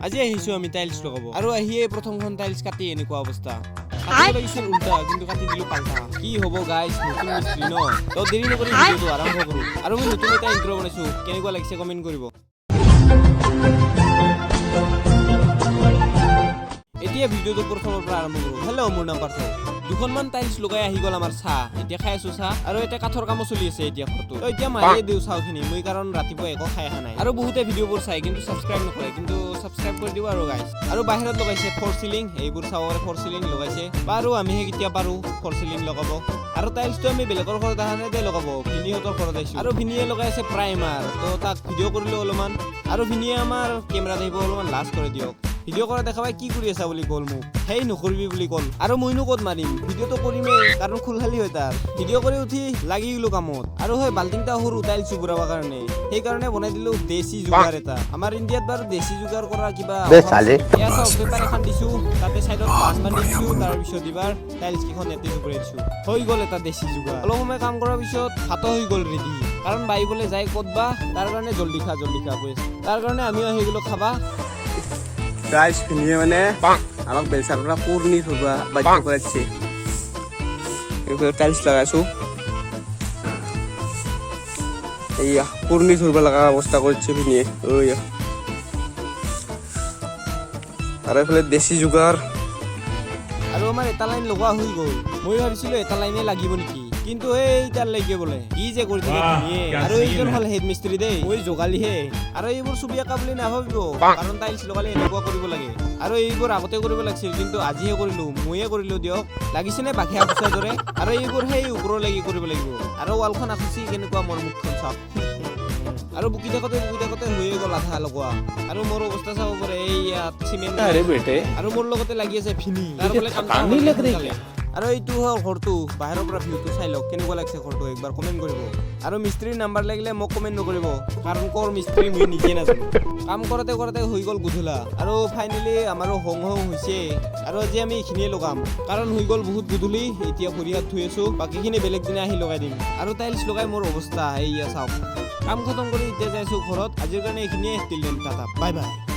আজি আহিছো আমি টাইলছ লগাব আৰু আহিয়ে প্ৰথমখন টাইলছ কাটি এনেকুৱা অৱস্থা কাটিব লাগিছিল উল্টা কিন্তু কাটি দিলো পাল্টা কি হ'ব গাইস নতুন মিস্ত্ৰী ন তো দেৰি নকৰি ভিডিওটো আৰম্ভ কৰো আৰু মই নতুন এটা ইন্ট্ৰো বনাইছো কেনেকুৱা লাগিছে কমেন্ট কৰিব এতিয়া ভিডিওটো প্ৰথমৰ পৰা আৰম্ভ কৰো হেল্ল মোৰ নাম পাৰ্থ দুখনমান টাইলছ লগাই আহি গল আমাৰ চাহ এতিয়া খাই আছো চাহ আৰু এটা কাঠৰ কামো চলি আছে এতিয়া ঘৰটো তো এতিয়া মাৰিয়ে দিও চাহখিনি মই কাৰণ ৰাতিপুৱা একো খাই আহা নাই আৰু বহুতে ভিডিওবোৰ চাই কিন্তু সাবস্ক্ৰাইব নকৰে কিন্তু সাবস্ক্ৰাইব কৰি দিবা আৰু গাইস আৰু বাহিৰত লগাইছে ফৰ সিলিং এইবোৰ চাওৰে ফৰ সিলিং লগাইছে বাৰু আমিহে কেতিয়া পাৰো ফৰ সিলিং লগাব আৰু টাইলছটো আমি বেলেগৰ ঘৰত আহানে দে লগাব ভিনিহঁতৰ ঘৰত আইছো আৰু ভিনিয়ে লগাইছে প্ৰাইমাৰ তো তাক ভিডিও কৰিলো অলপমান আৰু ভিনিয়ে আমাৰ কেমেৰা দেখিব অলপমান লাজ কৰি দিয়ক ভিডিও কৰা দেখাবাই কি কৰি আছা বুলি কল মোক হেই নকৰিবি বুলি কল আৰু মইনো ক'ত মাৰিম ভিডিওটো কৰিমে কাৰণ খুলখালি হয় তাৰ ভিডিও কৰি উঠি লাগি গলো কামত আৰু হয় বাল্টিংটা সৰু টাইলছ চুবৰাবৰ কাৰণে সেই কাৰণে বনাই দিলো দেশী জুগাৰ এটা আমাৰ ইণ্ডিয়াত বাৰু দেশী জুগাৰ কৰা কিবা এয়া চাও পেপাৰ এখন দিছো তাতে সাইডত পাঁচ বান্ধি দিছো তাৰ পিছত দিবাৰ টাইলছ কিখন এতে জুবৰাই দিছো হৈ গল এটা দেশী জুগাৰ অলপ সময় কাম কৰাৰ পিছত ভাতো হৈ গল ৰেডি কাৰণ বাইবলে যায় ক'তবা তাৰ কাৰণে জলদি খা কৈ তাৰ কাৰণে আমিও আহি গলো খাবা গাইস ভিনিয়ে মানে আমাক বেলচাৰ পৰা পুৰণি থবা বাধ্য কৰাইছে এইবোৰ টাইলছ লগাইছো এইয়া পুৰণি থবা লগা অৱস্থা কৰিছে ভিনিয়ে ওয়া আৰু এফালে দেশী জুগাৰ আৰু আমাৰ এটা লাইন লগোৱা হৈ গল মই ভাবিছিলো এটা লাইনে লাগিব নেকি কিন্তু এই তাৰ লাগে বলে কি যে কৰি থাকে ভিনিয়ে আৰু এইজন হল হেড মিস্ত্ৰী দেই মই জগালিহে আৰু এইবোৰ ছবি আঁকা বুলি নাভাবিব কাৰণ টাইলছ লগালে এনেকুৱা কৰিব লাগে আৰু এইবোৰ আগতে কৰিব লাগিছিল কিন্তু আজিহে কৰিলো মইয়ে কৰিলো দিয়ক লাগিছে নে বাঘে আখুচাৰ দৰে আৰু এইবোৰ সেই ওপৰৰ লাগি কৰিব লাগিব আৰু ৱালখন আখুচি কেনেকুৱা মোৰ মুখখন চাওক আৰু বুকি থাকোতে হৈয়ে গল আধা লগোৱা আৰু মোৰ অৱস্থা চাব পাৰে এই চিমেণ্ট আৰু মোৰ লগতে লাগি আছে ভিনি তাৰ ফলে কাম আৰু এইটো হল ঘৰটো বাহিৰৰ পৰা ভিউটো চাই লওক কেনেকুৱা লাগিছে ঘৰটো একবাৰ কমেন্ট কৰিব আৰু মিস্ত্ৰীৰ নাম্বাৰ লাগিলে মোক কমেন্ট নকৰিব কাৰণ কৰ মিস্ত্ৰী মই নিজে নাজানো কাম কৰোতে হৈ গল গুধুলা আৰু ফাইনেলি আমাৰো হং হৈছে আৰু আজি আমি এইখিনিয়ে লগাম কাৰণ হৈ গল বহুত গুধুলি এতিয়া ভৰি হাত ধুই আছো বাকীখিনি বেলেগ দিনা আহি লগাই দিম আৰু টাইলছ লগাই মোৰ অৱস্থা এইয়া চাওক কাম খতম কৰি এতিয়া যাইছো ঘৰত আজিৰ কাৰণে এইখিনিয়ে till then tata bye bye